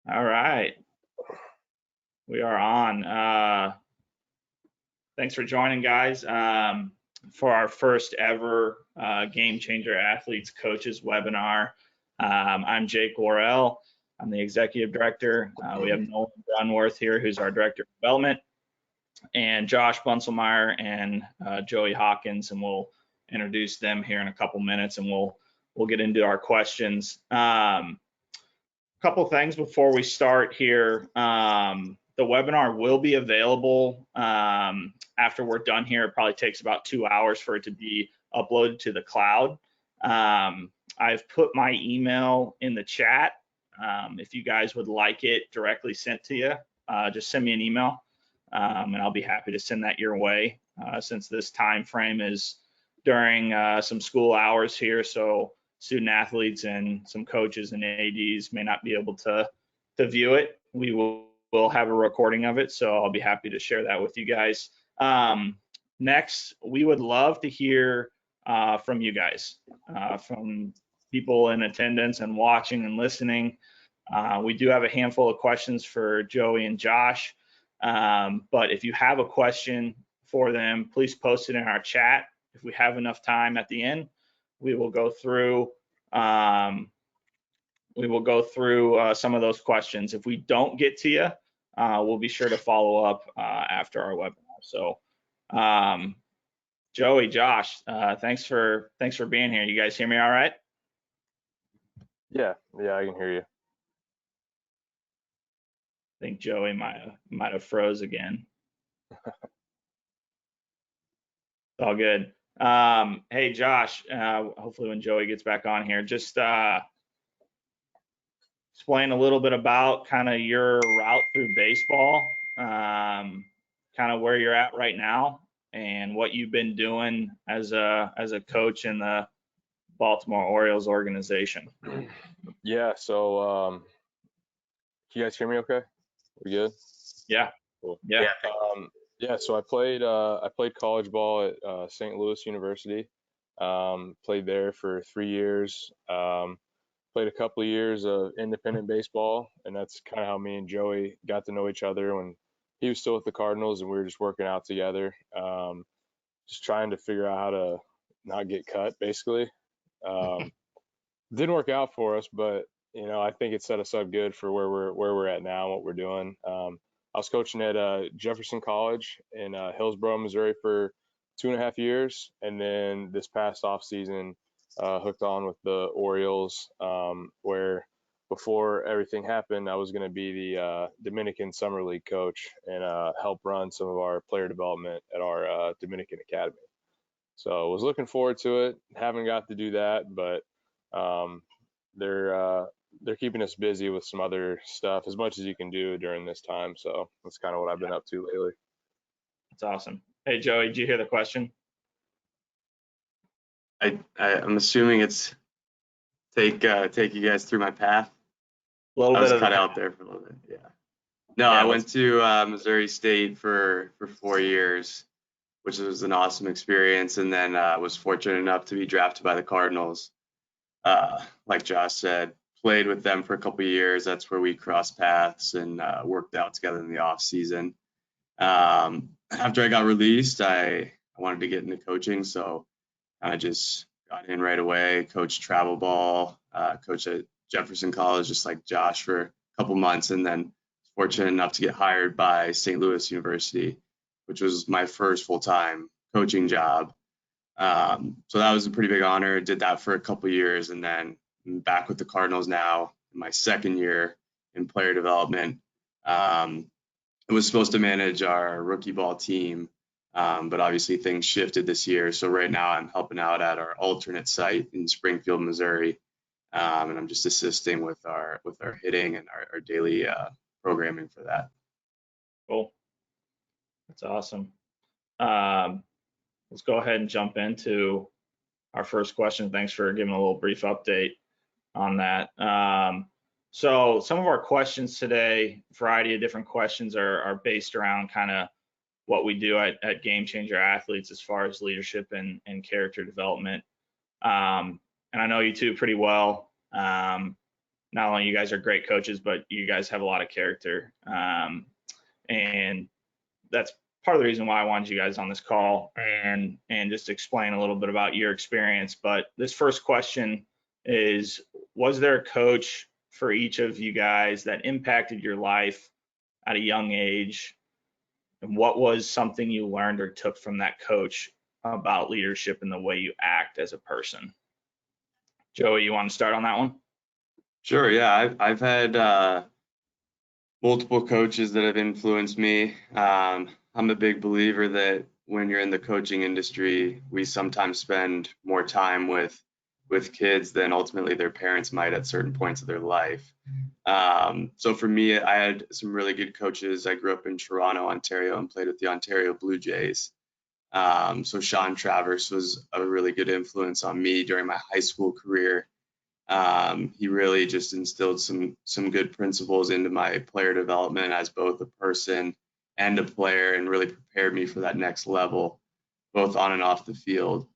All right, we are on. Thanks for joining, guys, for our first ever GameChanger Athletes Coaches Webinar. I'm Jake Worrell. I'm the Executive Director. We have Nolan Brunworth here, who's our Director of Development, and Josh Bunselmeyer and Joey Hawkins, and we'll introduce them here in a couple minutes, and we'll get into our questions. Couple things before we start here. The webinar will be available after we're done here. It probably takes about 2 hours for it to be uploaded to the cloud. I've put my email in the chat. If you guys would like it directly sent to you, just send me an email, and I'll be happy to send that your way, since this time frame is during some school hours here. So student athletes and some coaches and ADs may not be able to view it. We will have a recording of it, so I'll be happy to share that with you guys. Next, we would love to hear from you guys, from people in attendance and watching and listening. We do have a handful of questions for Joey and Josh, but if you have a question for them, please post it in our chat. If we have enough time at the end, we will go through some of those questions. If we don't get to you, we'll be sure to follow up after our webinar. So, Joey, Josh, thanks for being here. You guys hear me all right? Yeah, I can hear you. I think Joey might have froze again. It's all good. Hey, Josh, hopefully when Joey gets back on here, just explain a little bit about kind of your route through baseball, kind of where you're at right now, and what you've been doing as a coach in the Baltimore Orioles organization. Yeah, so can you guys hear me okay? We good? Yeah. Cool. Yeah. Yeah, so I played college ball at St. Louis University. Played there for 3 years. Played a couple of years of independent baseball, and that's kind of how me and Joey got to know each other when he was still with the Cardinals and we were just working out together. Just trying to figure out how to not get cut, basically. Didn't work out for us, but I think it set us up good for where we're at now and what we're doing. I was coaching at Jefferson College in Hillsborough, Missouri for 2.5 years, and then this past off season hooked on with the Orioles, where before everything happened, I was going to be the Dominican Summer League coach and help run some of our player development at our Dominican Academy. So I was looking forward to it. Haven't got to do that, but they're keeping us busy with some other stuff, as much as you can do during this time. So that's kind of what I've been up to lately. That's awesome. Hey, Joey, did you hear the question? I'm assuming it's take you guys through my path. A little I bit was of cut out there for a little bit. Yeah. No, I went to Missouri State for 4 years, which was an awesome experience, and then was fortunate enough to be drafted by the Cardinals. Like Josh said, played with them for a couple of years. That's where we crossed paths and worked out together in the off season. After I got released, I wanted to get into coaching, so I just got in right away. Coached travel ball, coached at Jefferson College, just like Josh, for a couple months, and then fortunate enough to get hired by St. Louis University, which was my first full-time coaching job. So that was a pretty big honor. Did that for a couple of years, and then I'm back with the Cardinals now in my second year in player development. I was supposed to manage our rookie ball team, but obviously things shifted this year. So right now I'm helping out at our alternate site in Springfield, Missouri, and I'm just assisting with our hitting and our daily programming for that. Cool. That's awesome. Let's go ahead and jump into our first question. Thanks for giving a little brief update on that. So some of our questions today, a variety of different questions, are based around kind of what we do at GameChanger Athletes as far as leadership and character development. And I know you two pretty well. not only you guys are great coaches, but you guys have a lot of character. And that's part of the reason why I wanted you guys on this call and just explain a little bit about your experience. But this first question is, was there a coach for each of you guys that impacted your life at a young age? And what was something you learned or took from that coach about leadership and the way you act as a person? Joey, you want to start on that one? Sure. Yeah, I've had multiple coaches that have influenced me. I'm a big believer that when you're in the coaching industry, we sometimes spend more time with kids than ultimately their parents might at certain points of their life. So for me, I had some really good coaches. I grew up in Toronto, Ontario, and played with the Ontario Blue Jays. So Sean Travers was a really good influence on me during my high school career. He really just instilled some good principles into my player development as both a person and a player, and really prepared me for that next level, both on and off the field.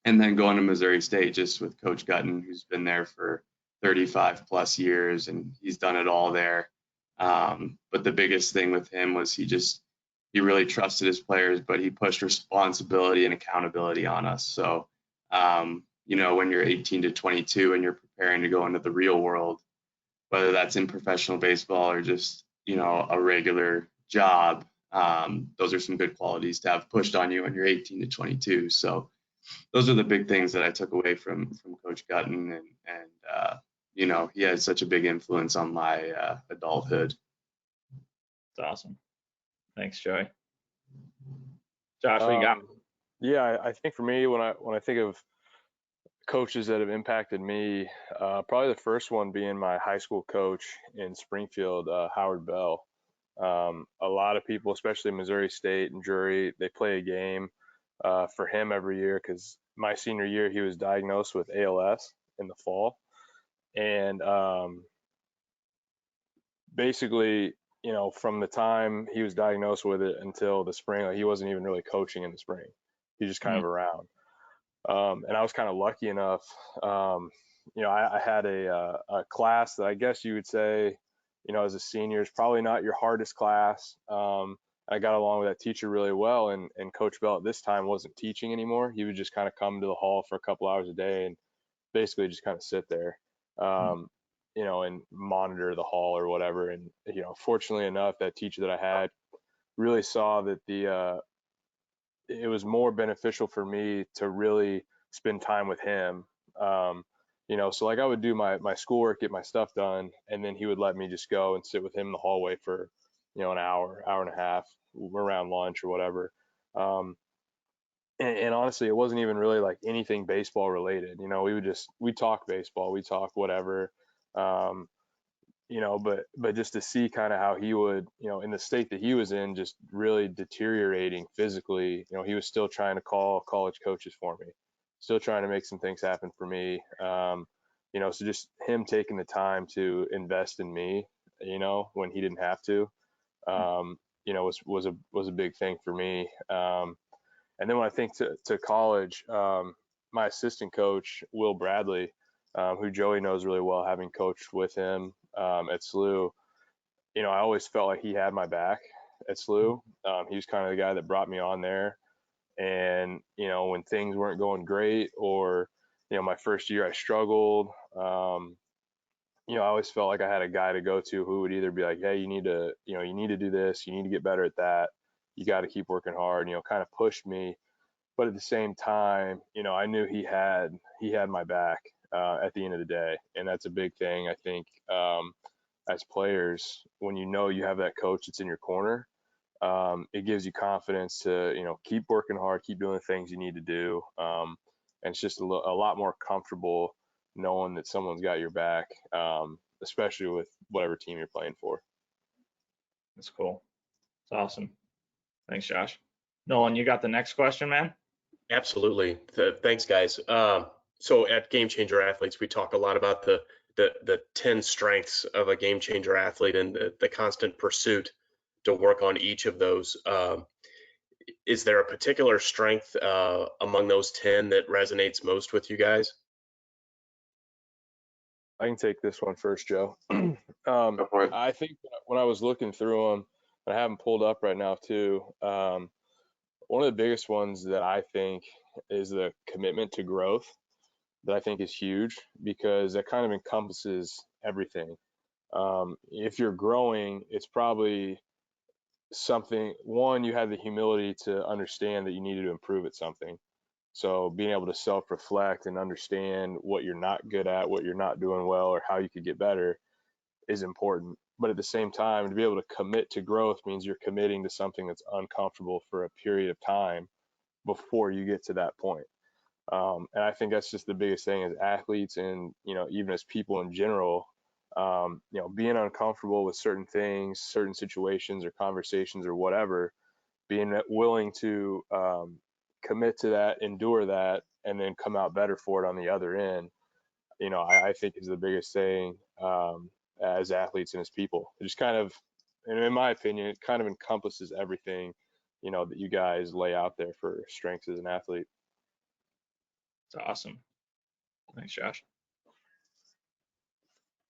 And then going to Missouri State, just with Coach Gutton, who's been there for 35 plus years, and he's done it all there. But the biggest thing with him was he really trusted his players, but he pushed responsibility and accountability on us. So, when you're 18 to 22 and you're preparing to go into the real world, whether that's in professional baseball or just, a regular job, those are some good qualities to have pushed on you when you're 18 to 22. So those are the big things that I took away from Coach Gutton, and he had such a big influence on my adulthood. That's awesome. Thanks, Joey. Josh, what you got? Yeah, I think for me, when I think of coaches that have impacted me, probably the first one being my high school coach in Springfield, Howard Bell. A lot of people, especially Missouri State and Drury, they play a game for him every year, because my senior year he was diagnosed with ALS in the fall, and basically, from the time he was diagnosed with it until the spring, like, he wasn't even really coaching in the spring. He was just kind of around. And I was kind of lucky enough. I had a class that I guess you would say, as a senior, is probably not your hardest class. I got along with that teacher really well, and Coach Bell at this time wasn't teaching anymore. He would just kind of come to the hall for a couple hours a day and basically just kind of sit there, and monitor the hall or whatever. And, fortunately enough, that teacher that I had really saw that it was more beneficial for me to really spend time with him. So like I would do my schoolwork, get my stuff done, and then he would let me just go and sit with him in the hallway for, an hour and a half around lunch or whatever. And honestly, it wasn't even really like anything baseball related. We talk baseball, we talk whatever. But just to see kind of how he would, in the state that he was in, just really deteriorating physically, he was still trying to call college coaches for me, still trying to make some things happen for me. So just him taking the time to invest in me, when he didn't have to, was a big thing for me. And then when I think to college, my assistant coach, Will Bradley, who Joey knows really well, having coached with him at SLU, I always felt like he had my back at SLU. He was kind of the guy that brought me on there. And, when things weren't going great, or, my first year I struggled, I always felt like I had a guy to go to who would either be like, hey, you need to do this, you need to get better at that, you got to keep working hard, kind of pushed me. But at the same time, I knew he had my back at the end of the day. And that's a big thing, I think, as players, when you have that coach that's in your corner, it gives you confidence to, keep working hard, keep doing the things you need to do. And it's just a lot more comfortable knowing that someone's got your back, especially with whatever team you're playing for. That's cool. That's awesome. Thanks, Josh. Nolan, you got the next question, man? Absolutely. Thanks, guys. So at GameChanger Athletes, we talk a lot about the 10 strengths of a game changer athlete, and the constant pursuit to work on each of those. Is there a particular strength among those 10 that resonates most with you guys? I can take this one first, Joe. Go for it. I think when I was looking through them, and I have them pulled up right now too. One of the biggest ones that I think is the commitment to growth, that I think is huge, because that kind of encompasses everything. If you're growing, it's probably something, one, you have the humility to understand that you needed to improve at something. So being able to self-reflect and understand what you're not good at, what you're not doing well, or how you could get better is important. But at the same time, to be able to commit to growth means you're committing to something that's uncomfortable for a period of time before you get to that point. And I think that's just the biggest thing as athletes, and even as people in general. Being uncomfortable with certain things, certain situations or conversations or whatever, being willing to commit to that, endure that, and then come out better for it on the other end, I think is the biggest thing as athletes and as people. It just kind of, and in my opinion, it kind of encompasses everything, that you guys lay out there for strengths as an athlete. It's awesome. Thanks, Josh.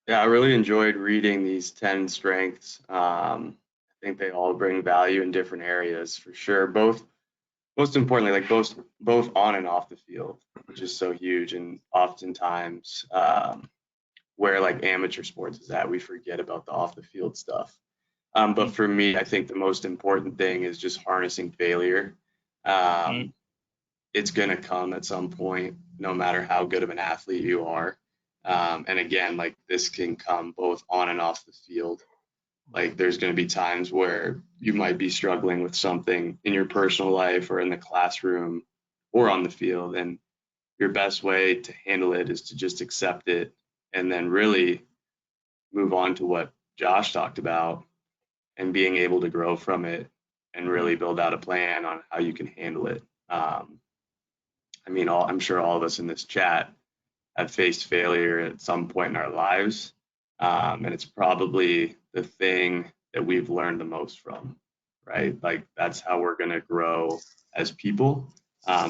Yeah, I really enjoyed reading these 10 strengths. I think they all bring value in different areas for sure. Most importantly, like both on and off the field, which is so huge. And oftentimes, where like amateur sports is at, we forget about the off the field stuff. But for me, I think the most important thing is just harnessing failure. It's going to come at some point, no matter how good of an athlete you are. And again, like this can come both on and off the field. Like there's going to be times where you might be struggling with something in your personal life or in the classroom or on the field. And your best way to handle it is to just accept it and then really move on to what Josh talked about and being able to grow from it and really build out a plan on how you can handle it. I mean, I'm sure all of us in this chat have faced failure at some point in our lives. And it's probably the thing that we've learned the most from, right? Like that's how we're going to grow as people.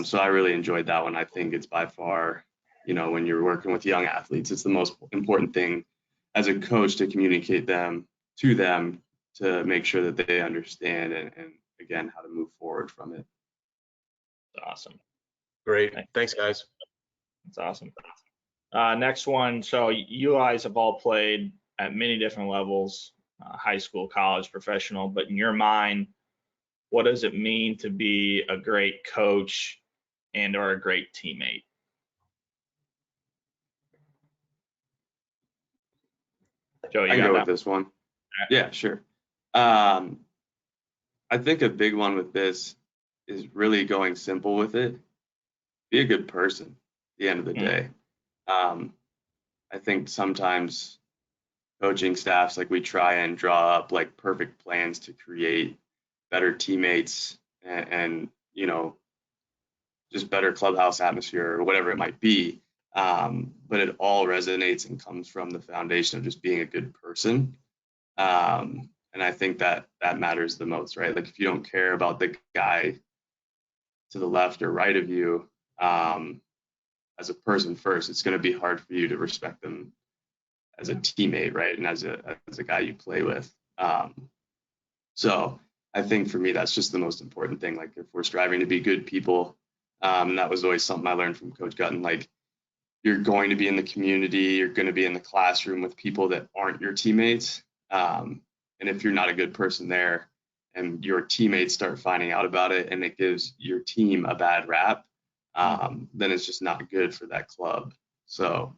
So I really enjoyed that one. I think it's by far, when you're working with young athletes, it's the most important thing as a coach to communicate to them to make sure that they understand and again, how to move forward from it. Awesome. Great. Thanks, guys. That's awesome. Next one. So you guys have all played at many different levels, high school, college, professional, but in your mind, what does it mean to be a great coach and or a great teammate? Joe, you I can got go that? with this one. Right. Yeah, sure. I think a big one with this is really going simple with it. Be a good person at the end of the day. I think sometimes coaching staffs, like we try and draw up like perfect plans to create better teammates and just better clubhouse atmosphere or whatever it might be. But it all resonates and comes from the foundation of just being a good person. And I think that matters the most, right? Like if you don't care about the guy to the left or right of you as a person first, it's going to be hard for you to respect them as a teammate, right? And as a guy you play with. So I think for me, that's just the most important thing. Like if we're striving to be good people, and that was always something I learned from Coach Gutton, like you're going to be in the community, you're going to be in the classroom with people that aren't your teammates. And if you're not a good person there and your teammates start finding out about it and it gives your team a bad rap, then it's just not good for that club. So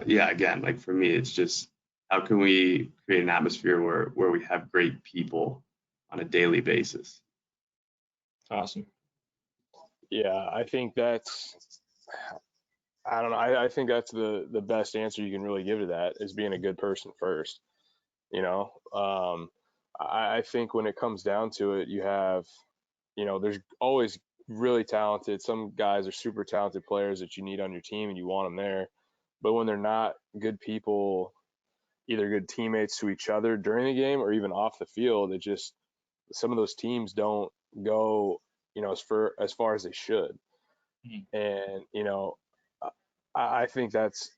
yeah, again, like for me, it's just how can we create an atmosphere where we have great people on a daily basis. Awesome. Yeah, I think that's, I don't know. I think that's the best answer you can really give to that is being a good person first. I think when it comes down to it, you have, there's always really talented. Some guys are super talented players that you need on your team and you want them there. But when they're not good people, either good teammates to each other during the game or even off the field, it just, some of those teams don't go, as far as they should. And, I think that's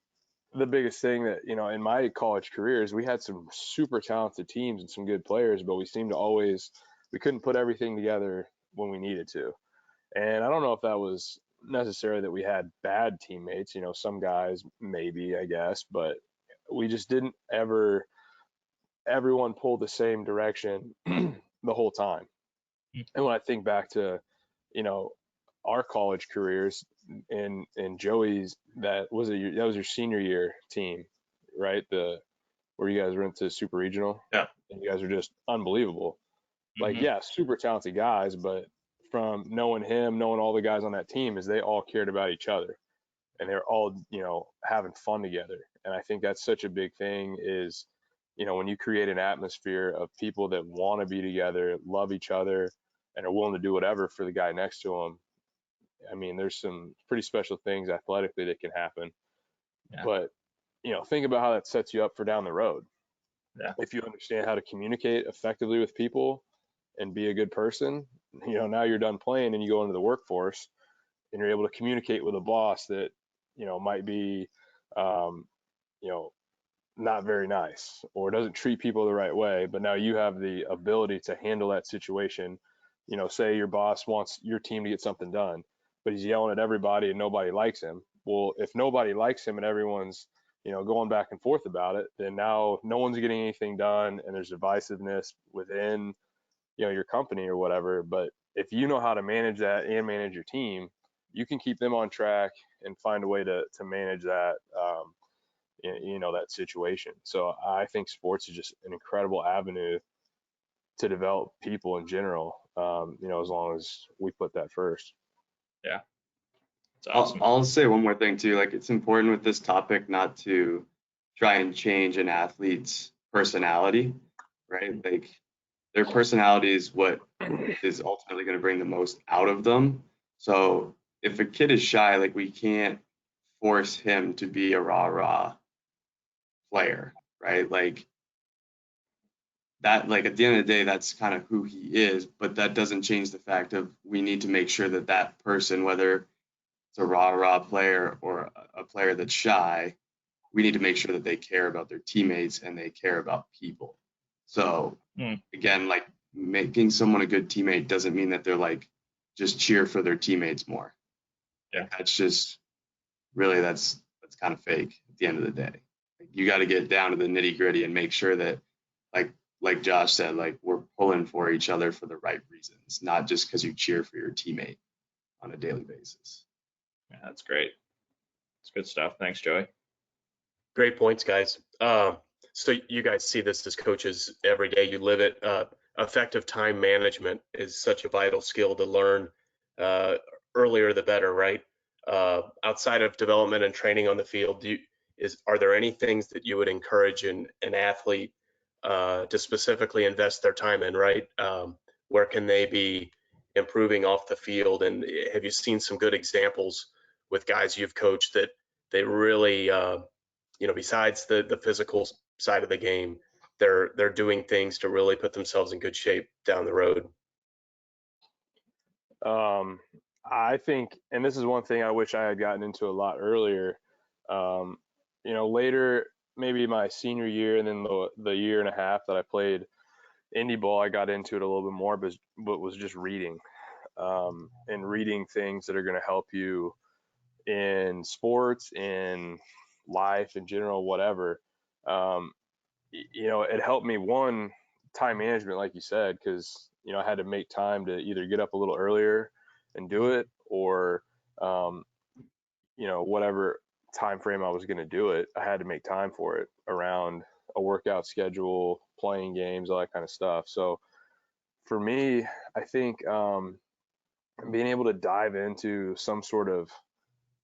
the biggest thing that, in my college career is we had some super talented teams and some good players, but we couldn't put everything together when we needed to. And I don't know if that was necessarily that we had bad teammates, some guys maybe, I guess, but we just didn't everyone pulled the same direction the whole time. And when I think back to, our college careers and Joey's, that was your senior year team, right? Where you guys went to super regional. Yeah. And you guys are just unbelievable. Like, yeah, super talented guys, but from knowing all the guys on that team, is they all cared about each other and they're all, having fun together. And I think that's such a big thing is, when you create an atmosphere of people that want to be together, love each other, and are willing to do whatever for the guy next to them. I mean, there's some pretty special things athletically that can happen. Yeah. But, think about how that sets you up for down the road. Yeah. If you understand how to communicate effectively with people and be a good person, now you're done playing and you go into the workforce and you're able to communicate with a boss that, might be, not very nice or doesn't treat people the right way, but now you have the ability to handle that situation. Say your boss wants your team to get something done, but he's yelling at everybody and nobody likes him. Well, if nobody likes him and everyone's, going back and forth about it, then now no one's getting anything done and there's divisiveness within, your company or whatever. But if you know how to manage that and manage your team, you can keep them on track and find a way to manage that, that situation. So I think sports is just an incredible avenue to develop people in general, as long as we put that first. Yeah. It's awesome. I'll say one more thing too. Like, it's important with this topic not to try and change an athlete's personality, right? Like, their personality is what is ultimately going to bring the most out of them. So if a kid is shy, like, we can't force him to be a rah-rah player, right? Like, that, like, at the end of the day, that's kind of who he is, but that doesn't change the fact of we need to make sure that that person, whether it's a rah-rah player or a player that's shy, we need to make sure that they care about their teammates and they care about people. So again, like, making someone a good teammate doesn't mean that they're like just cheer for their teammates more. Yeah. Like, that's just really that's kind of fake at the end of the day. Like, you got to get down to the nitty gritty and make sure that, like Josh said, like, we're pulling for each other for the right reasons, not just because you cheer for your teammate on a daily basis. Yeah, that's great. It's good stuff. Thanks, Joey. Great points, guys. So you guys see this as coaches every day. You live it. Effective time management is such a vital skill to learn. Earlier the better, right? Outside of development and training on the field, are there any things that you would encourage an athlete to specifically invest their time in, right? Where can they be improving off the field? And have you seen some good examples with guys you've coached that they really, besides the physical side of the game, they're doing things to really put themselves in good shape down the road? I think, and this is one thing I wish I had gotten into a lot earlier, later, maybe my senior year and then the year and a half that I played indie ball, I got into it a little bit more, but was just reading, and reading things that are going to help you in sports, in life in general, whatever. It helped me, one, time management, like you said, because, I had to make time to either get up a little earlier and do it, or, whatever time frame I was going to do it, I had to make time for it around a workout schedule, playing games, all that kind of stuff. So for me, I think being able to dive into some sort of,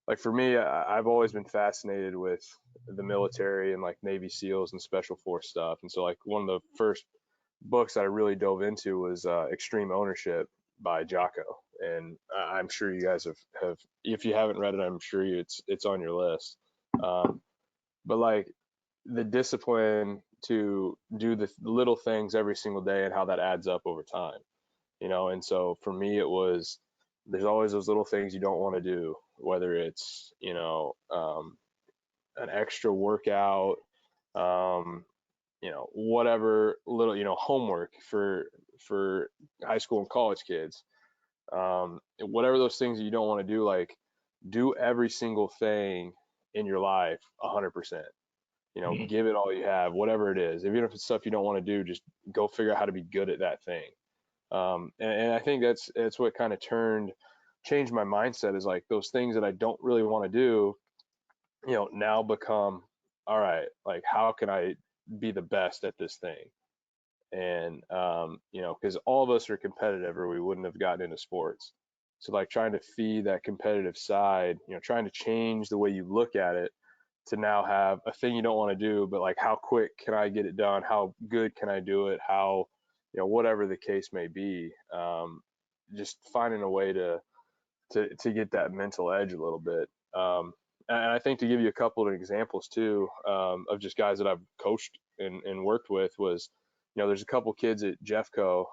like, for me, I've always been fascinated with the military and like Navy SEALs and special force stuff. And so, like, one of the first books that I really dove into was Extreme Ownership by Jocko. And I'm sure you guys have, if you haven't read it, I'm sure it's on your list. But like, the discipline to do the little things every single day and how that adds up over time, and so for me, it was, there's always those little things you don't want to do, whether it's, an extra workout, whatever little, homework for high school and college kids, whatever those things that you don't want to do, like do every single thing in your life 100%. Give it all you have, whatever it is. Even if it's stuff you don't want to do, just go figure out how to be good at that thing. And I think that's what kind of changed my mindset, is like those things that I don't really want to do, now become, all right, like how can I be the best at this thing? And, because all of us are competitive or we wouldn't have gotten into sports. So like trying to feed that competitive side, trying to change the way you look at it to now have a thing you don't want to do, but like how quick can I get it done? How good can I do it? How, whatever the case may be, just finding a way to get that mental edge a little bit. And I think, to give you a couple of examples too, of just guys that I've coached and worked with, was, there's a couple kids at Jeffco.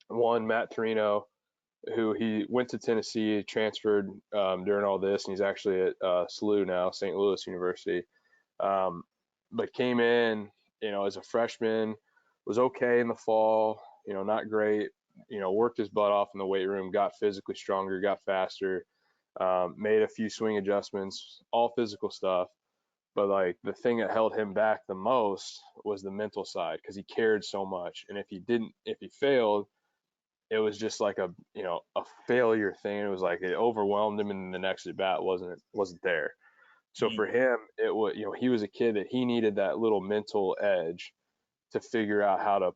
One, Matt Torino, who he went to Tennessee, transferred during all this, and he's actually at SLU now, St. Louis University. But came in, as a freshman, was okay in the fall, not great, worked his butt off in the weight room, got physically stronger, got faster, made a few swing adjustments, all physical stuff. But like the thing that held him back the most was the mental side, because he cared so much. And if he failed, it was just like a failure thing. It was like it overwhelmed him, and the next at bat wasn't there. So for him, it was, he was a kid that he needed that little mental edge to figure out how to,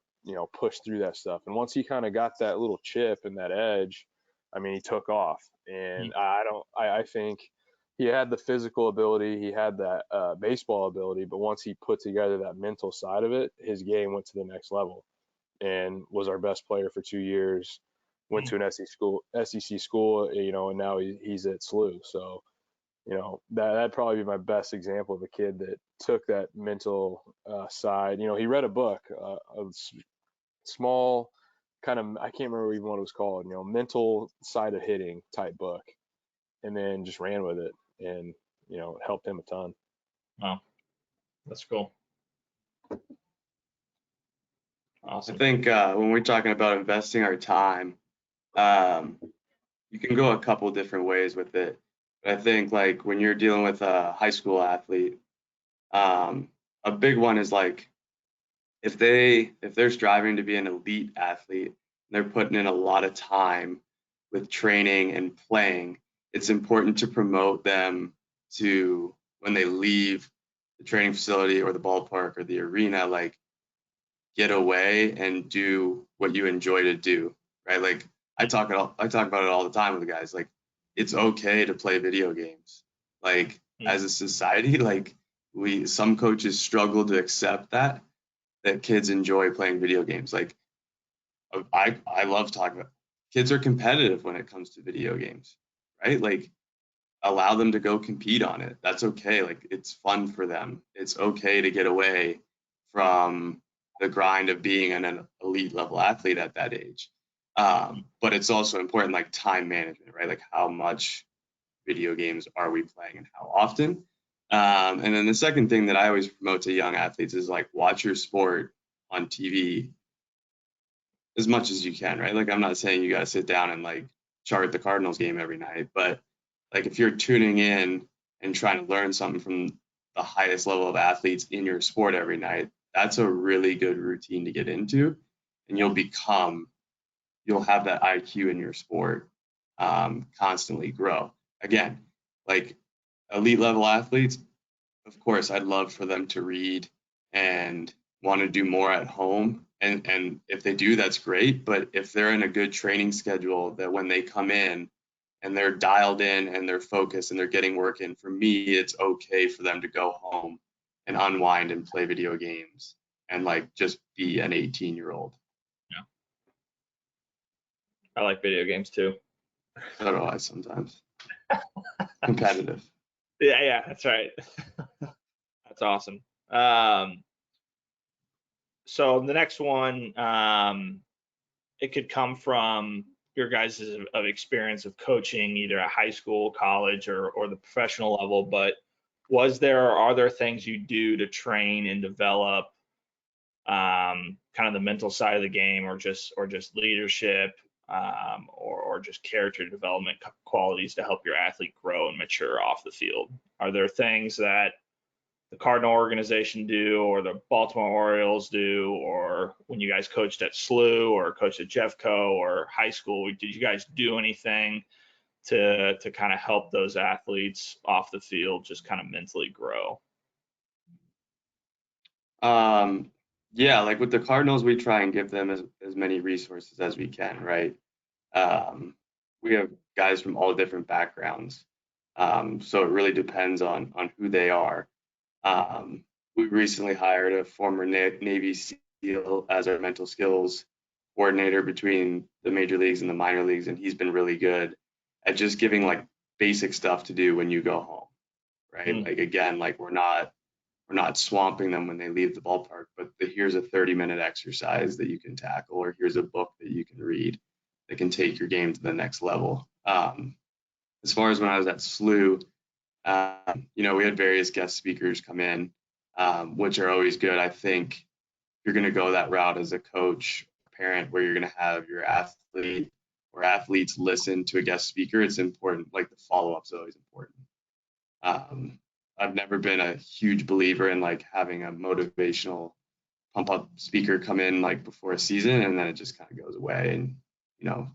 push through that stuff. And once he kind of got that little chip and that edge, I mean, he took off. And I think he had the physical ability, he had that baseball ability, but once he put together that mental side of it, his game went to the next level, and was our best player for 2 years. Went to an SEC school, and now he's at SLU. So, that'd probably be my best example of a kid that took that mental side. He read a book, a small kind of, I can't remember even what it was called, mental side of hitting type book, and then just ran with it, and, it helped him a ton. Wow, that's cool. Awesome. I think when we're talking about investing our time, you can go a couple different ways with it. But I think like when you're dealing with a high school athlete, a big one is like if they're striving to be an elite athlete, they're putting in a lot of time with training and playing, it's important to promote them to, when they leave the training facility or the ballpark or the arena, like get away and do what you enjoy to do, right? Like I talk about it all the time with the guys. Like it's okay to play video games. Like as a society, like some coaches struggle to accept that kids enjoy playing video games. Like I love talking about kids are competitive when it comes to video games, right? Like allow them to go compete on it. That's okay. Like it's fun for them. It's okay to get away from the grind of being an elite level athlete at that age. But it's also important, like time management, right? Like how much video games are we playing and how often? And then the second thing that I always promote to young athletes is like watch your sport on TV as much as you can, right? Like I'm not saying you got to sit down and like chart the Cardinals game every night, but like if you're tuning in and trying to learn something from the highest level of athletes in your sport every night, that's a really good routine to get into, and you'll have that IQ in your sport constantly grow. Again, like elite level athletes, of course, I'd love for them to read and want to do more at home. And if they do, that's great. But if they're in a good training schedule, that when they come in and they're dialed in and they're focused and they're getting work in, for me, it's okay for them to go home and unwind and play video games and like just be an 18-year-old. Yeah. I like video games too. So do I sometimes. Competitive. Yeah, that's right. That's awesome. So the next one, it could come from your guys' of experience of coaching, either at high school, college, or the professional level. But are there things you do to train and develop kind of the mental side of the game, or just leadership, or just character development qualities to help your athlete grow and mature off the field? Are there things that the Cardinal organization do, or the Baltimore Orioles do, or when you guys coached at SLU or coached at Jeffco or high school, did you guys do anything to kind of help those athletes off the field just kind of mentally grow? Yeah, like with the Cardinals, we try and give them as many resources as we can, right? We have guys from all different backgrounds. So it really depends on who they are. We recently hired a former Navy SEAL as our mental skills coordinator between the major leagues and the minor leagues, and he's been really good at just giving like basic stuff to do when you go home, right? Like again, like we're not swamping them when they leave the ballpark, but here's a 30-minute exercise that you can tackle, or here's a book that you can read that can take your game to the next level. As far as when I was at SLU, we had various guest speakers come in, which are always good. I think you're going to go that route as a coach, parent, where you're going to have your athlete or athletes listen to a guest speaker. It's important. Like the follow-up is always important. I've never been a huge believer in like having a motivational pump up speaker come in like before a season and then it just kind of goes away, and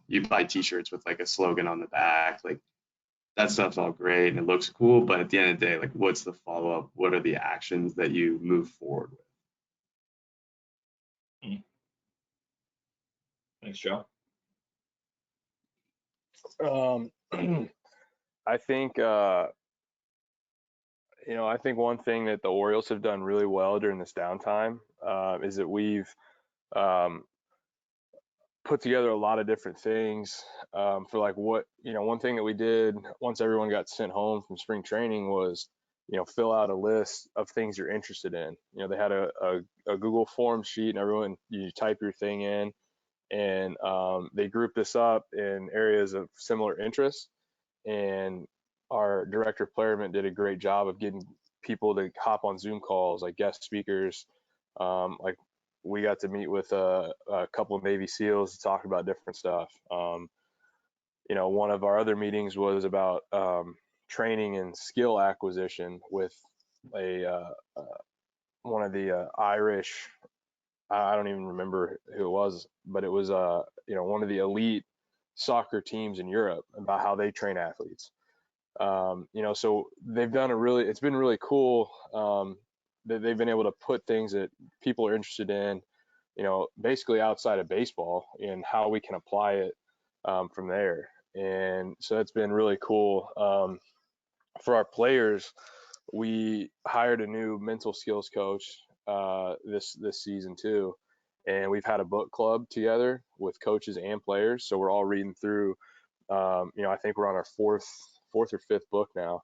you buy t-shirts with like a slogan on the back. Like that stuff's all great and it looks cool, but at the end of the day, like what's the follow-up? What are the actions that you move forward with? Thanks, Joe. I think I think one thing that the Orioles have done really well during this downtime is that we've put together a lot of different things for like one thing that we did once everyone got sent home from spring training was, fill out a list of things you're interested in. They had a Google form sheet and everyone, you type your thing in, and they grouped this up in areas of similar interests. And our director of playerment did a great job of getting people to hop on Zoom calls, like guest speakers. Like we got to meet with a couple of Navy SEALs to talk about different stuff. One of our other meetings was about training and skill acquisition with one of the Irish. I don't even remember who it was, but it was one of the elite soccer teams in Europe, about how they train athletes. So they've done it's been really cool that they've been able to put things that people are interested in, basically outside of baseball, and how we can apply it from there. And so that's been really cool. For our players, we hired a new mental skills coach this season too, and we've had a book club together with coaches and players. So we're all reading through. I think we're on our fourth or fifth book now.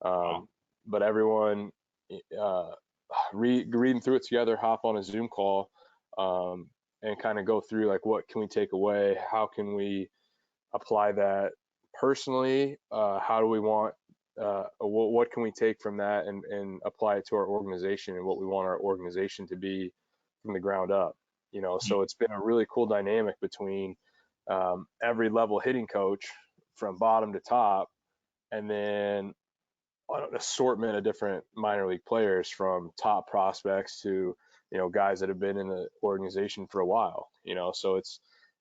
But everyone reading through it together, hop on a Zoom call, and kind of go through like, what can we take away? How can we apply that personally? How do we want? What can we take from that and apply it to our organization, and what we want our organization to be from the ground up? So it's been a really cool dynamic between every level hitting coach from bottom to top, and then an assortment of different minor league players, from top prospects to guys that have been in the organization for a while. So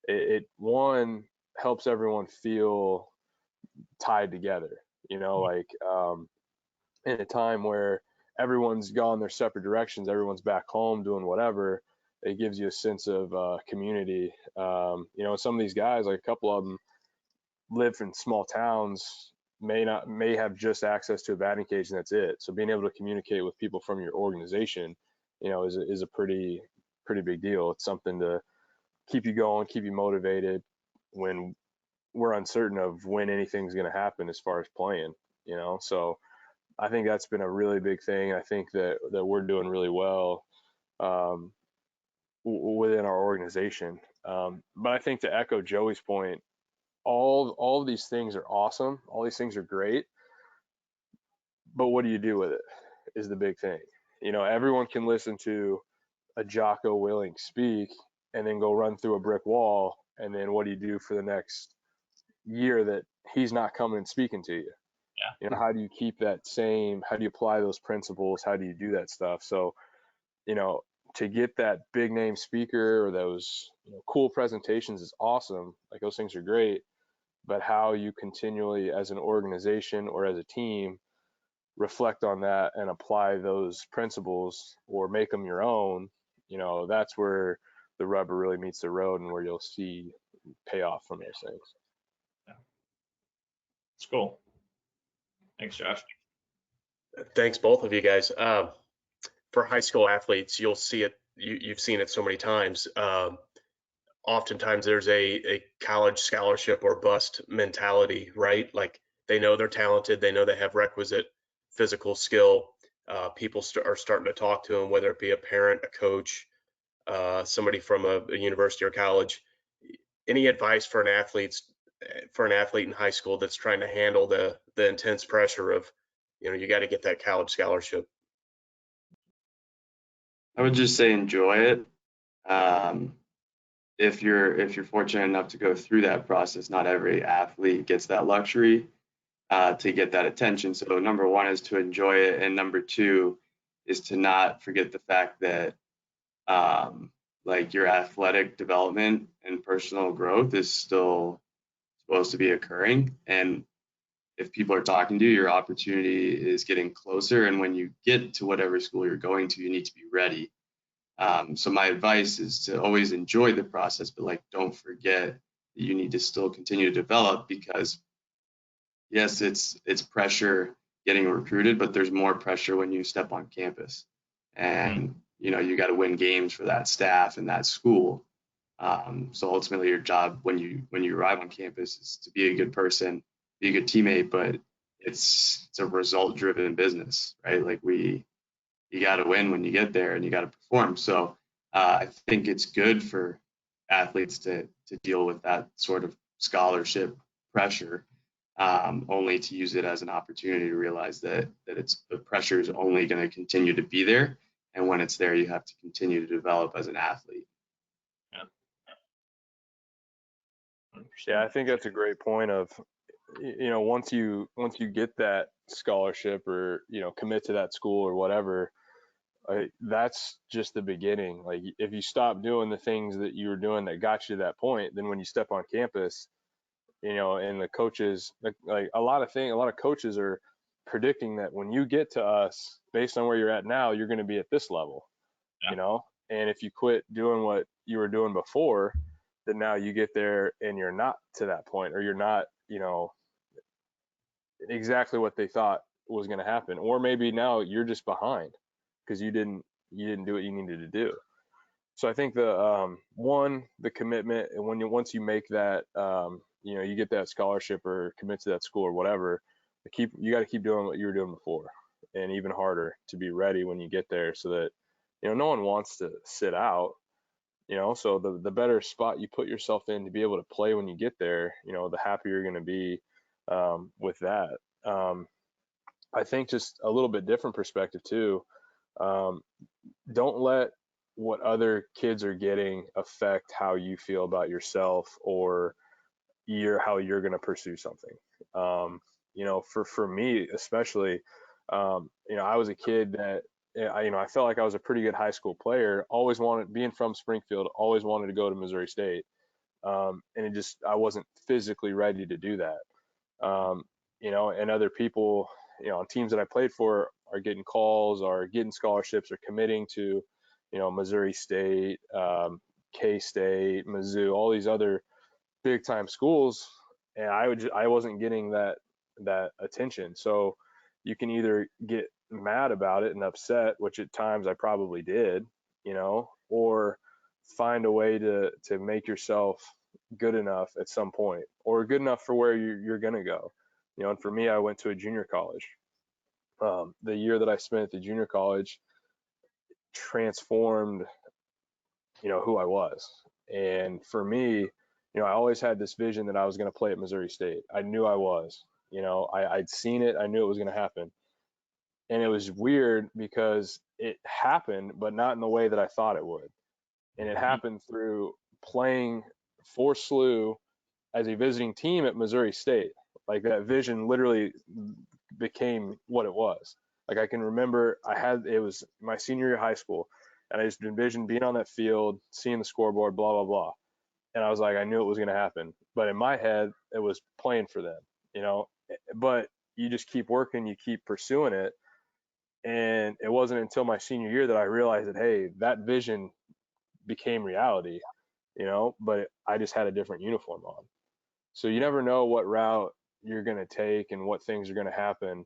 it one helps everyone feel tied together. Like in a time where everyone's gone their separate directions, everyone's back home doing whatever, it gives you a sense of community. Some of these guys, like a couple of them, live in small towns, may have just access to a batting cage, and that's it. So being able to communicate with people from your organization, is a pretty big deal. It's something to keep you going, keep you motivated when we're uncertain of when anything's going to happen as far as playing. So I think that's been a really big thing. I think that we're doing really well within our organization. But I think, to echo Joey's point, all of these things are awesome. All these things are great. But what do you do with it is the big thing. Everyone can listen to a Jocko Willink speak and then go run through a brick wall. And then what do you do for the next year that he's not coming and speaking to you? Yeah. How do you keep that same, how do you apply those principles? How do you do that stuff? So, to get that big name speaker or those cool presentations is awesome. Like, those things are great, but how you continually as an organization or as a team reflect on that and apply those principles or make them your own, that's where the rubber really meets the road and where you'll see payoff from those things. Yeah. It's cool. Thanks, Josh. Thanks, both of you guys. For high school athletes, you'll see it. You've seen it so many times. Oftentimes, there's a college scholarship or bust mentality, right? Like, they know they're talented, they know they have requisite physical skill. People are starting to talk to them, whether it be a parent, a coach, somebody from a university or college. Any advice for an athlete in high school that's trying to handle the intense pressure of, you got to get that college scholarship? I would just say enjoy it. If you're fortunate enough to go through that process, not every athlete gets that luxury to get that attention. So number one is to enjoy it, and number two is to not forget the fact that like, your athletic development and personal growth is still supposed to be occurring. And if people are talking to you, your opportunity is getting closer. And when you get to whatever school you're going to, you need to be ready. So my advice is to always enjoy the process, but like, don't forget that you need to still continue to develop, because yes, it's pressure getting recruited, but there's more pressure when you step on campus, and you got to win games for that staff and that school. So ultimately, your job when you arrive on campus is to be a good person, be a good teammate, but it's a result-driven business, right? Like, you got to win when you get there, and you got to perform. So I think it's good for athletes to deal with that sort of scholarship pressure, only to use it as an opportunity to realize that the pressure is only going to continue to be there, and when it's there, you have to continue to develop as an athlete. Yeah, I think that's a great point of, once you get that scholarship or, commit to that school or whatever, that's just the beginning. Like, if you stop doing the things that you were doing that got you to that point, then when you step on campus, and the coaches, like a lot of coaches are predicting that when you get to us, based on where you're at now, you're going to be at this level, and if you quit doing what you were doing before, then now you get there and you're not to that point, or you're not, exactly what they thought was going to happen, or maybe now you're just behind because you didn't do what you needed to do. So I think the commitment, and once you make that, you get that scholarship or commit to that school or whatever, you got to keep doing what you were doing before, and even harder to be ready when you get there, so that no one wants to sit out. So the better spot you put yourself in to be able to play when you get there, the happier you're going to be with that. I think just a little bit different perspective too. Don't let what other kids are getting affect how you feel about yourself, or how you're going to pursue something. For me especially, I was a kid that, I felt like I was a pretty good high school player. Always wanted, being from Springfield, always wanted to go to Missouri State, and I wasn't physically ready to do that. And other people, on teams that I played for, are getting calls, are getting scholarships, or committing to, Missouri State, K-State, Mizzou, all these other big time schools, and I wasn't getting that attention. So you can either get mad about it and upset, which at times I probably did, or find a way to make yourself good enough at some point, or good enough for where you're going to go. And for me, I went to a junior college. The year that I spent at the junior college transformed, who I was. And for me, I always had this vision that I was going to play at Missouri State. I knew I was, I'd seen it. I knew it was going to happen. And it was weird because it happened, but not in the way that I thought it would. And it happened through playing for SLU as a visiting team at Missouri State. Like that vision literally became what it was. Like I can remember it was my senior year of high school, and I just envisioned being on that field, seeing the scoreboard, blah, blah, blah. And I was like, I knew it was going to happen. But in my head, it was playing for them, but you just keep working, you keep pursuing it. And it wasn't until my senior year that I realized that, hey, that vision became reality, but I just had a different uniform on. So you never know what route you're going to take and what things are going to happen,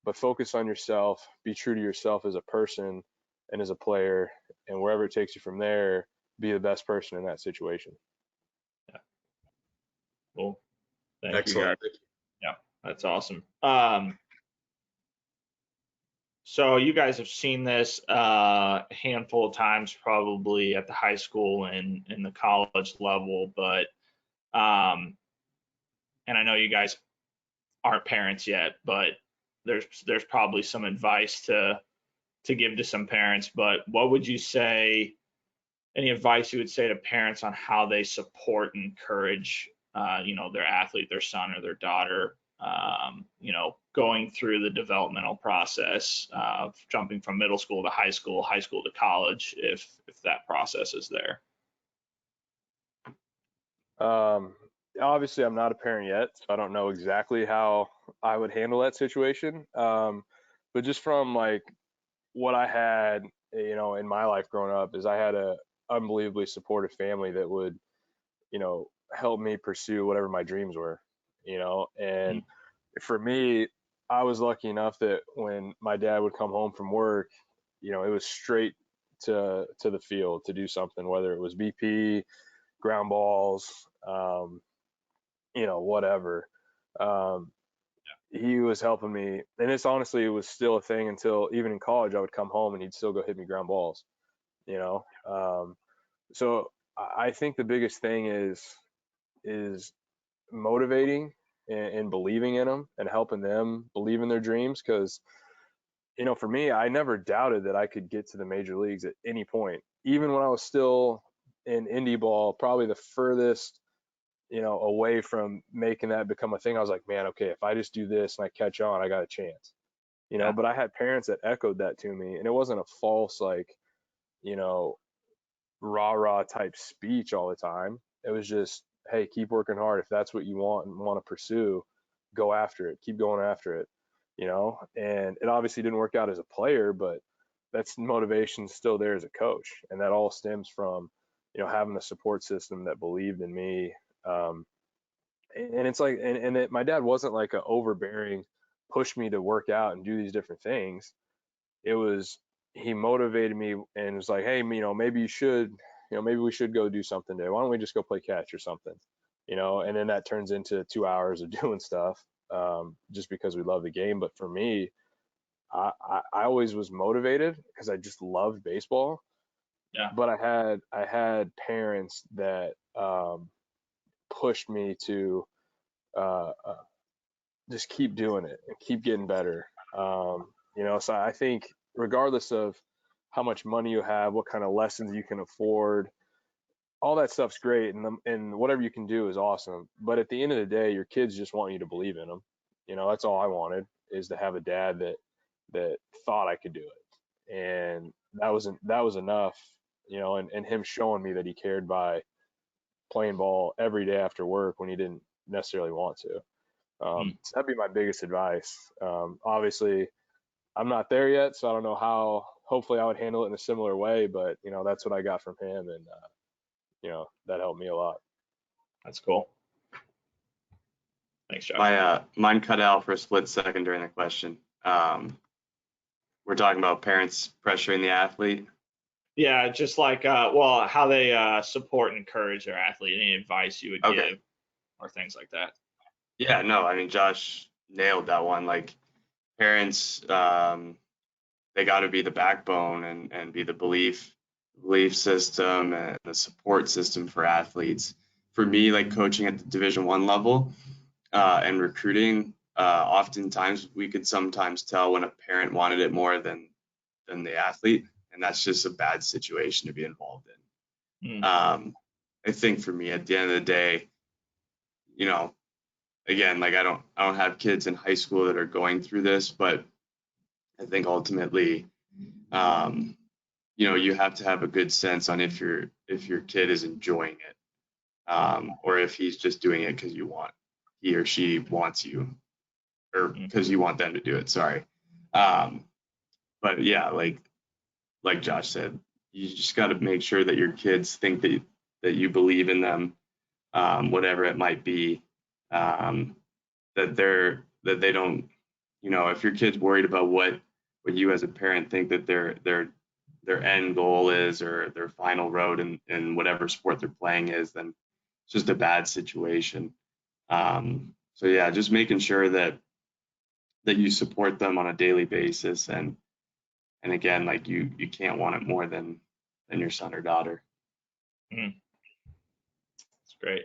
but focus on yourself, be true to yourself as a person and as a player, and wherever it takes you from there, be the best person in that situation. Yeah. Cool. Thank Excellent. you guys. Yeah, that's awesome. So you guys have seen this a handful of times, probably at the high school and the college level, but and I know you guys aren't parents yet, but there's probably some advice to give to some parents. But what would you say? Any advice you would say to parents on how they support and encourage, their athlete, their son or their daughter, going through the developmental process of jumping from middle school to high school to college, if that process is there? Obviously, I'm not a parent yet, so I don't know exactly how I would handle that situation. But just from like what I had, in my life growing up, is I had a unbelievably supportive family that would, help me pursue whatever my dreams were, and for me, I was lucky enough that when my dad would come home from work, it was straight to the field to do something, whether it was BP, ground balls, whatever. He was helping me, and this honestly was still a thing until even in college, I would come home and he'd still go hit me ground balls, so I think the biggest thing is motivating and believing in them and helping them believe in their dreams. Because, for me, I never doubted that I could get to the major leagues at any point, even when I was still in indie ball, probably the furthest, away from making that become a thing. I was like, man, okay, if I just do this and I catch on, I got a chance, Yeah. But I had parents that echoed that to me, and it wasn't a false, like, rah type speech all the time. It was just, hey, keep working hard. If that's what you want and want to pursue, go after it. Keep going after it, and it obviously didn't work out as a player, but that's motivation still there as a coach. And that all stems from, having a support system that believed in me. And it's like, and my dad wasn't like a overbearing, push me to work out and do these different things. It was, he motivated me and was like, hey, maybe you should, maybe we should go do something today. Why don't we just go play catch or something, and then that turns into 2 hours of doing stuff, just because we love the game. But for me, I always was motivated because I just loved baseball. Yeah. But I had parents that pushed me to just keep doing it and keep getting better. So I think regardless of how much money you have, what kind of lessons you can afford, all that stuff's great, and whatever you can do is awesome. But at the end of the day, your kids just want you to believe in them. That's all I wanted, is to have a dad that thought I could do it, and that was enough. And him showing me that he cared by playing ball every day after work when he didn't necessarily want to. So that'd be my biggest advice. Obviously, I'm not there yet, so I don't know how. Hopefully, I would handle it in a similar way, but that's what I got from him, and that helped me a lot. That's cool. Thanks, Josh. Mine cut out for a split second during the question. We're talking about parents pressuring the athlete. Yeah, just like how they support and encourage their athlete. Any advice you would give, or things like that? Yeah, no, I mean, Josh nailed that one. Like, parents, they got to be the backbone and be the belief system and the support system for athletes. For me, like coaching at the Division I level and recruiting, oftentimes we could sometimes tell when a parent wanted it more than the athlete, and that's just a bad situation to be involved in. I think for me, at the end of the day, you know, again, like I don't have kids in high school that are going through this, but I think ultimately, you know, you have to have a good sense on if your kid is enjoying it, or if he's just doing it because he or she wants you, or because you want them to do it. Sorry. But yeah, like Josh said, you just got to make sure that your kids think that you believe in them, whatever it might be, that they don't, you know, if your kid's worried about what you as a parent think that their end goal is, or their final road in whatever sport they're playing is, then it's just a bad situation. So yeah, just making sure that you support them on a daily basis, and again, like you can't want it more than your son or daughter. That's great.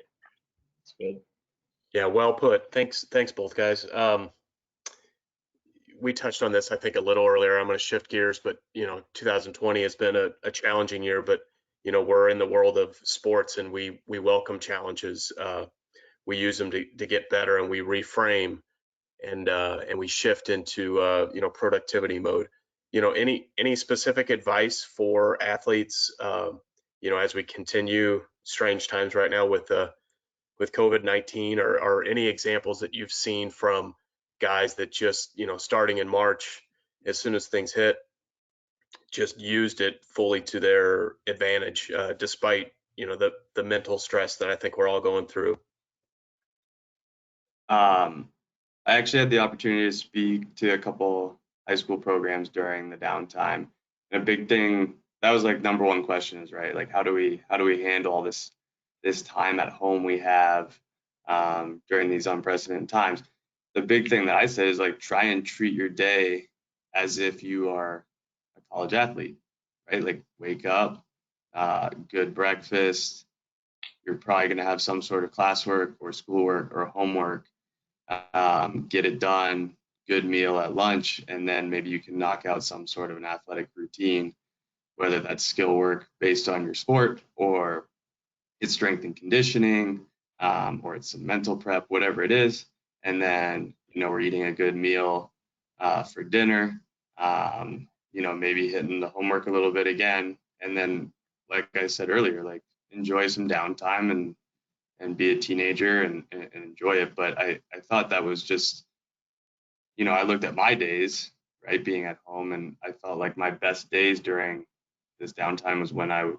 That's good. Yeah, well put. Thanks both guys. We touched on this, I think, a little earlier. I'm going to shift gears, but 2020 has been a challenging year. But we're in the world of sports, and we welcome challenges. We use them to get better, and we reframe, and we shift into productivity mode. Any specific advice for athletes? As we continue strange times right now with COVID-19, or any examples that you've seen from guys that just, starting in March, as soon as things hit, just used it fully to their advantage, despite, the mental stress that I think we're all going through. I actually had the opportunity to speak to a couple high school programs during the downtime. And a big thing, that was like number one question is, right, like how do we handle all this time at home we have during these unprecedented times? The big thing that I say is, like, try and treat your day as if you are a college athlete, right? Like, wake up, good breakfast. You're probably going to have some sort of classwork or schoolwork or homework. Get it done, good meal at lunch, and then maybe you can knock out some sort of an athletic routine, whether that's skill work based on your sport, or it's strength and conditioning, or it's some mental prep, whatever it is. And then, we're eating a good meal for dinner, maybe hitting the homework a little bit again. And then, like I said earlier, like, enjoy some downtime and be a teenager and enjoy it. But I thought that was just, I looked at my days, right, being at home, and I felt like my best days during this downtime was when I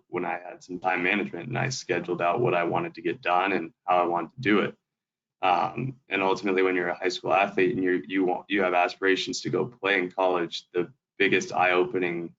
had some time management and I scheduled out what I wanted to get done and how I wanted to do it. And ultimately, when you're a high school athlete and you have aspirations to go play in college, the biggest eye-opening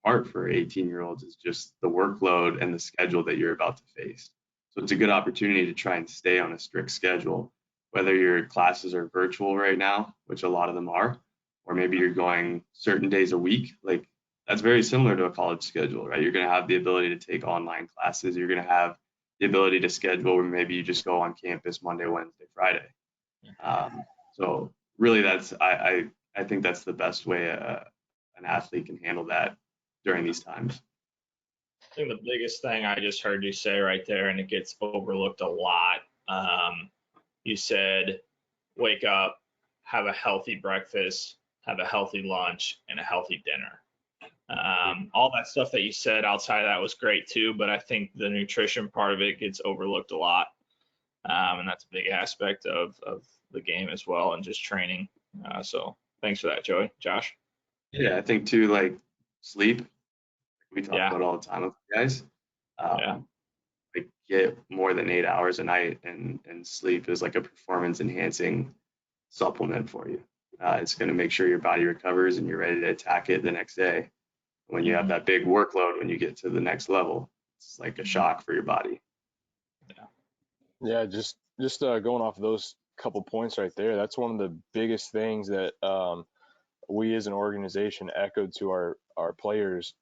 part for 18-year-olds is just the workload and the schedule that you're about to face. So it's a good opportunity to try and stay on a strict schedule, whether your classes are virtual right now, which a lot of them are, or maybe you're going certain days a week. Like, that's very similar to a college schedule, right? You're going to have the ability to take online classes. You're going to have the ability to schedule where maybe you just go on campus Monday, Wednesday, Friday. So really, I think that's the best way an athlete can handle that during these times. I think the biggest thing I just heard you say right there, and it gets overlooked a lot. You said, wake up, have a healthy breakfast, have a healthy lunch, and a healthy dinner. All that stuff that you said outside of that was great too, but I think the nutrition part of it gets overlooked a lot. And that's a big aspect of the game as well, and just training. So thanks for that, Josh. Yeah, I think too, like, sleep, we talk about all the time with guys. Like, get more than 8 hours a night, and sleep is like a performance enhancing supplement for you. It's going to make sure your body recovers and you're ready to attack it the next day. When you have that big workload, when you get to the next level, it's like a shock for your body. Yeah, just going off of those couple points right there, that's one of the biggest things that we as an organization echoed to our players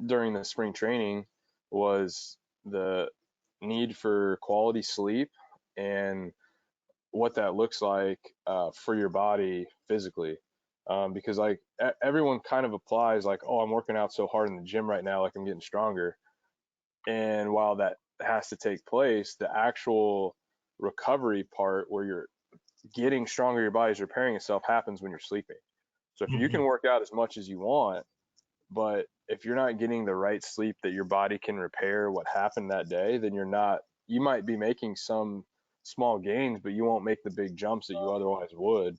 during the spring training, was the need for quality sleep and what that looks like for your body physically. Because like everyone kind of applies like, oh, I'm working out so hard in the gym right now, like I'm getting stronger. And while that has to take place, the actual recovery part where you're getting stronger, your body's repairing itself, happens when you're sleeping. So if you can work out as much as you want, but if you're not getting the right sleep that your body can repair what happened that day, then you might be making some small gains, but you won't make the big jumps that you otherwise would,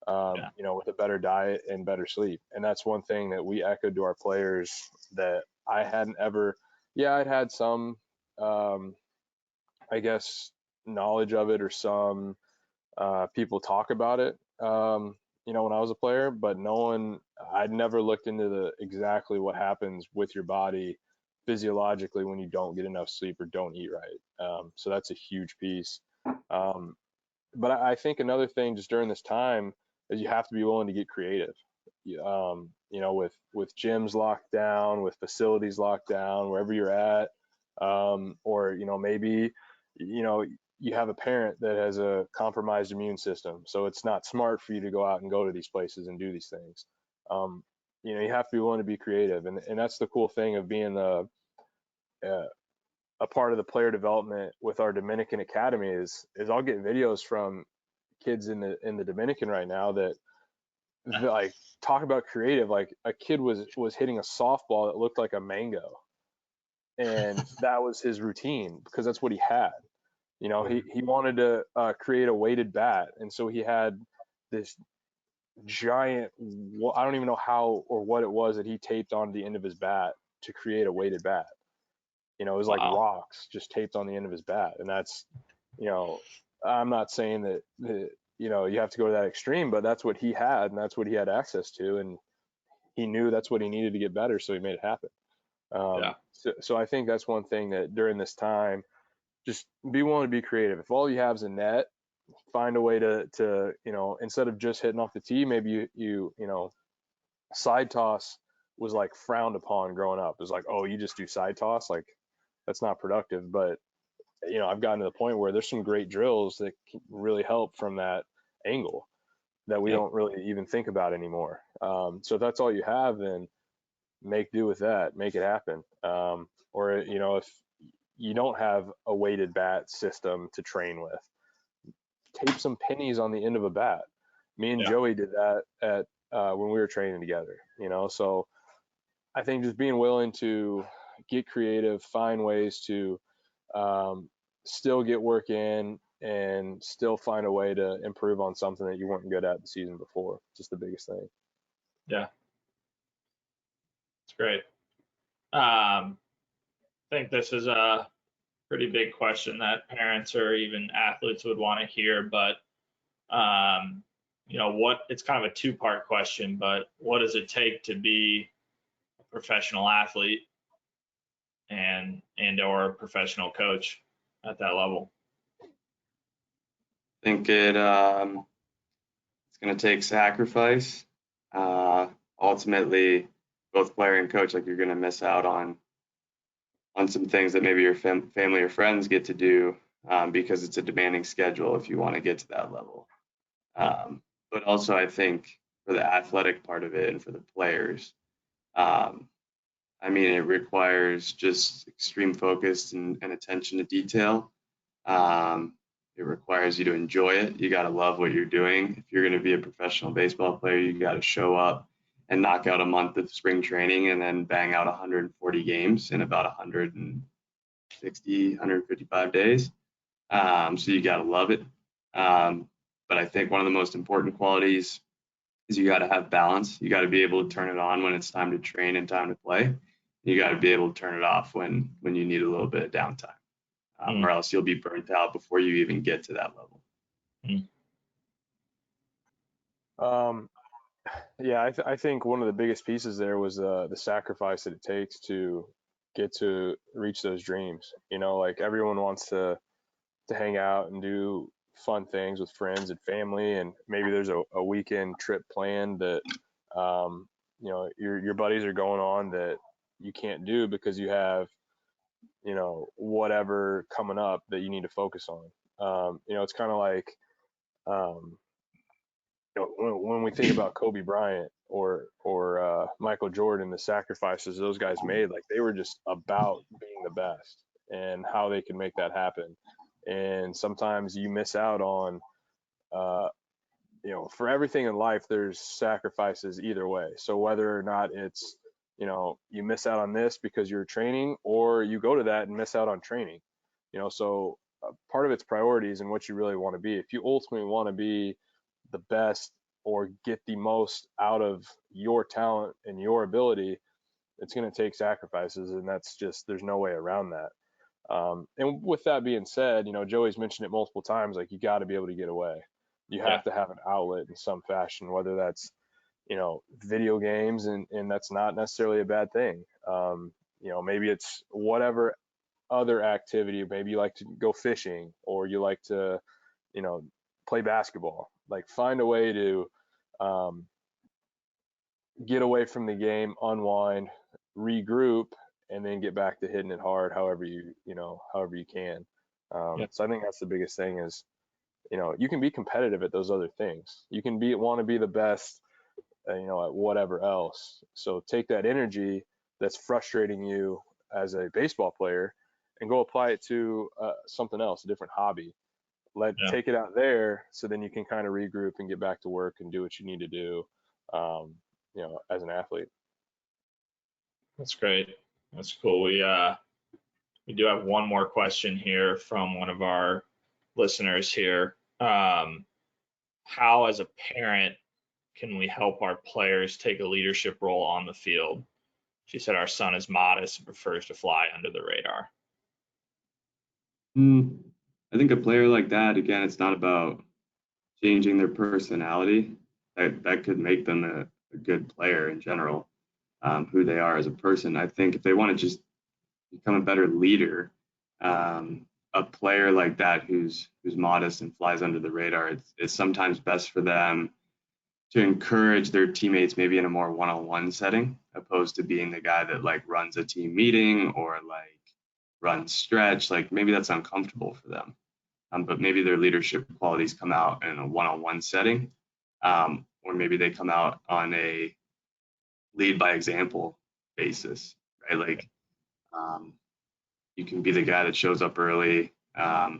with a better diet and better sleep. And that's one thing that we echoed to our players that I hadn't ever, I'd had some, I guess, knowledge of it, or some people talk about it, when I was a player, but I'd never looked into exactly what happens with your body physiologically when you don't get enough sleep or don't eat right. So that's a huge piece. But I think another thing just during this time is you have to be willing to get creative. With gyms locked down, with facilities locked down, wherever you're at, or maybe you have a parent that has a compromised immune system, so it's not smart for you to go out and go to these places and do these things. You have to be willing to be creative, and that's the cool thing of being a part of the player development with our Dominican Academy is I'll get videos from kids in the Dominican right now that like talk about creative. Like a kid was hitting a softball that looked like a mango, and that was his routine because that's what he had. He wanted to create a weighted bat, and so he had this giant, I don't even know how or what it was that he taped on the end of his bat to create a weighted bat. It was like rocks just taped on the end of his bat. And that's, I'm not saying that you have to go to that extreme, but that's what he had, and that's what he had access to, and he knew that's what he needed to get better, so he made it happen. So I think that's one thing that during this time, just be willing to be creative. If all you have is a net, find a way to instead of just hitting off the tee, maybe you side toss was like frowned upon growing up. It was like, oh, you just do side toss, like that's not productive. But I've gotten to the point where there's some great drills that can really help from that angle that we don't really even think about anymore. So if that's all you have, then make do with that, make it happen. Or if you don't have a weighted bat system to train with, tape some pennies on the end of a bat. Me and Joey did that at when we were training together, so I think just being willing to get creative, find ways to still get work in and still find a way to improve on something that you weren't good at the season before. Just the biggest thing. Yeah. It's great. I think this is a pretty big question that parents or even athletes would want to hear, but it's kind of a two-part question, but what does it take to be a professional athlete and or a professional coach at that level? I think it's going to take sacrifice. Ultimately, both player and coach, like you're going to miss out on some things that maybe your family or friends get to do because it's a demanding schedule if you want to get to that level. But also, I think for the athletic part of it and for the players, it requires just extreme focus and attention to detail. It requires you to enjoy it. You got to love what you're doing. If you're going to be a professional baseball player, you got to show up and knock out a month of spring training and then bang out 140 games in about 160, 155 days. So you got to love it. But I think one of the most important qualities is you got to have balance. You got to be able to turn it on when it's time to train and time to play. You got to be able to turn it off when you need a little bit of downtime, or else you'll be burnt out before you even get to that level. I think one of the biggest pieces there was the sacrifice that it takes to get to reach those dreams. Like everyone wants to hang out and do fun things with friends and family, and maybe there's a weekend trip planned that your buddies are going on that you can't do because you have whatever coming up that you need to focus on. It's kind of like when we think about Kobe Bryant or Michael Jordan, the sacrifices those guys made, like they were just about being the best and how they could make that happen. And sometimes you miss out on, for everything in life, there's sacrifices either way. So whether or not it's, you miss out on this because you're training, or you go to that and miss out on training, so part of it's priorities and what you really want to be. If you ultimately want to be the best or get the most out of your talent and your ability, it's going to take sacrifices, and there's no way around that. And with that being said, Joey's mentioned it multiple times, like you got to be able to get away. You have to have an outlet in some fashion, whether that's, video games, and that's not necessarily a bad thing. Maybe it's whatever other activity. Maybe you like to go fishing, or you like to, play basketball. Like find a way to get away from the game, unwind, regroup, and then get back to hitting it hard however you can. So I think that's the biggest thing is, you can be competitive at those other things. You can want to be the best, at whatever else. So take that energy that's frustrating you as a baseball player and go apply it to something else, a different hobby. Take it out there, so then you can kind of regroup and get back to work and do what you need to do, as an athlete. That's great. That's cool. We do have one more question here from one of our listeners here. How, as a parent, can we help our players take a leadership role on the field? She said our son is modest and prefers to fly under the radar. I think a player like that, again, it's not about changing their personality. That could make them a good player in general, who they are as a person. I think if they want to just become a better leader, a player like that who's modest and flies under the radar, it's sometimes best for them to encourage their teammates maybe in a more one-on-one setting, opposed to being the guy that like runs a team meeting or like runs stretch. Like maybe that's uncomfortable for them, but maybe their leadership qualities come out in a one-on-one setting, or maybe they come out on a lead by example basis, right? Like you can be the guy that shows up early, that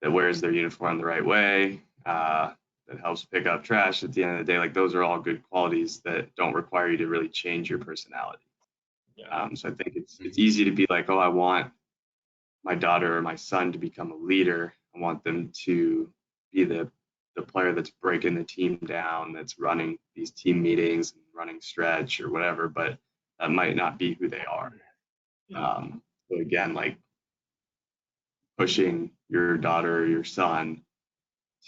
wears their uniform the right way, that helps pick up trash at the end of the day. Like those are all good qualities that don't require you to really change your personality. So I think it's easy to be like, oh, I want my daughter or my son to become a leader. I want them to be the player that's breaking the team down, that's running these team meetings, running stretch or whatever, but that might not be who they are. So again, like pushing your daughter or your son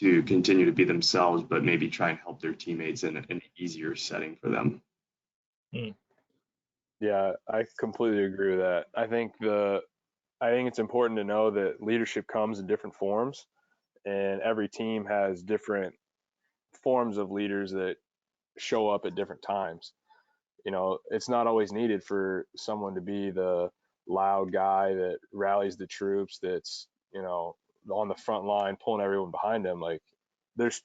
to continue to be themselves, but maybe try and help their teammates in an easier setting for them. Yeah, I completely agree with that. I think it's important to know that leadership comes in different forms, and every team has different forms of leaders that show up at different times. It's not always needed for someone to be the loud guy that rallies the troops, that's, on the front line pulling everyone behind him. Like there's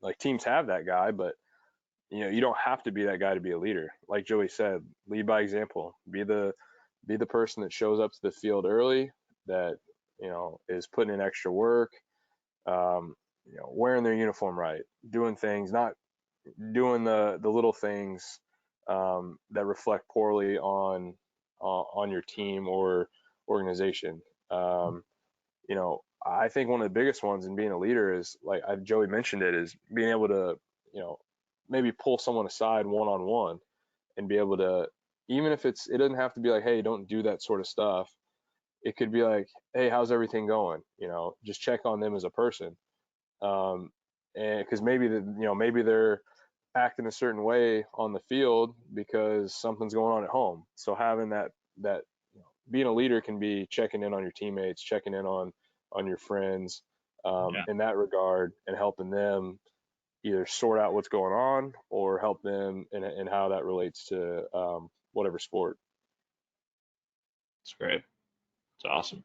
like teams have that guy, but you don't have to be that guy to be a leader. Like Joey said, lead by example. Be the person that shows up to the field early, that is putting in extra work, wearing their uniform right, doing things, not doing the little things that reflect poorly on your team or organization. I think one of the biggest ones in being a leader is, like Joey mentioned it, is being able to, maybe pull someone aside one-on-one and be able to, even if it doesn't have to be like, hey, don't do that sort of stuff. It could be like, hey, how's everything going? Just check on them as a person. And because maybe they're acting a certain way on the field because something's going on at home. So having that being a leader can be checking in on your teammates, checking in on your friends, in that regard, and helping them either sort out what's going on or help them in how that relates to whatever sport. That's great. It's awesome.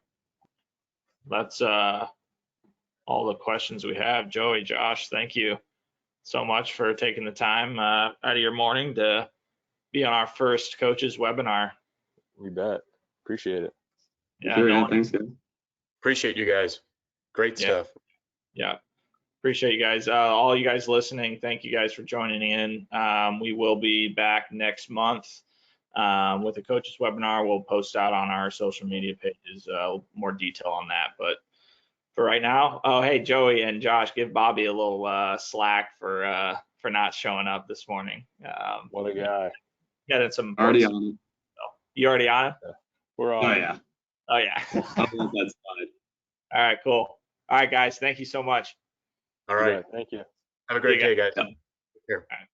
Let's all the questions we have. Joey, Josh, thank you so much for taking the time out of your morning to be on our first coaches webinar. You bet. Appreciate it. Yeah, Sure, no yeah, one- thanks, guys. Appreciate you guys. Great Yeah. stuff. Yeah. Appreciate you guys. All you guys listening, thank you guys for joining in. We will be back next month with a coaches webinar. We'll post out on our social media pages more detail on that. But for right now, oh, hey, Joey and Josh, give Bobby a little slack for not showing up this morning. What a guy. Getting some Already important- on. You already on it? We're on. Oh, yeah. Oh, yeah. I'll let that slide. All right, cool. All right, guys. Thank you so much. All right. Yeah, thank you. Have a great See you day, guys. Yeah. Here. All right.